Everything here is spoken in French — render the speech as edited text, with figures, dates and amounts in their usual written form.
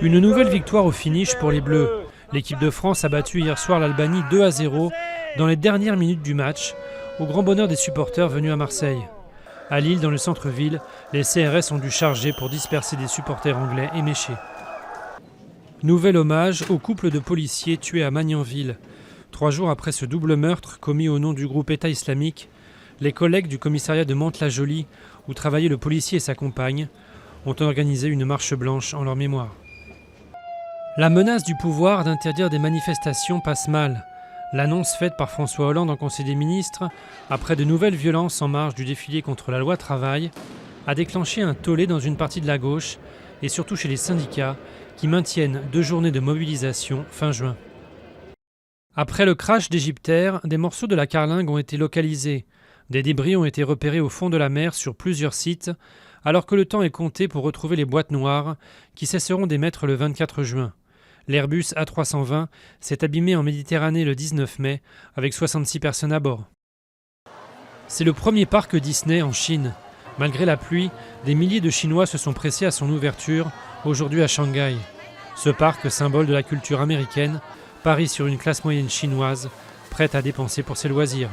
Une nouvelle victoire au finish pour les Bleus. L'équipe de France a battu hier soir l'Albanie 2-0 dans les dernières minutes du match, au grand bonheur des supporters venus à Marseille. À Lille, dans le centre-ville, les CRS ont dû charger pour disperser des supporters anglais éméchés. Nouvel hommage au couple de policiers tués à Magnanville. 3 jours après ce double meurtre commis au nom du groupe État islamique, les collègues du commissariat de Mantes-la-Jolie, où travaillaient le policier et sa compagne, ont organisé une marche blanche en leur mémoire. La menace du pouvoir d'interdire des manifestations passe mal. L'annonce faite par François Hollande en Conseil des ministres, après de nouvelles violences en marge du défilé contre la loi travail, a déclenché un tollé dans une partie de la gauche et surtout chez les syndicats qui maintiennent 2 journées de mobilisation fin juin. Après le crash d'Égyptaire, des morceaux de la carlingue ont été localisés. Des débris ont été repérés au fond de la mer sur plusieurs sites, alors que le temps est compté pour retrouver les boîtes noires qui cesseront d'émettre le 24 juin. L'Airbus A320 s'est abîmé en Méditerranée le 19 mai avec 66 personnes à bord. C'est le premier parc Disney en Chine. Malgré la pluie, des milliers de Chinois se sont pressés à son ouverture, aujourd'hui à Shanghai. Ce parc, symbole de la culture américaine, parie sur une classe moyenne chinoise, prête à dépenser pour ses loisirs.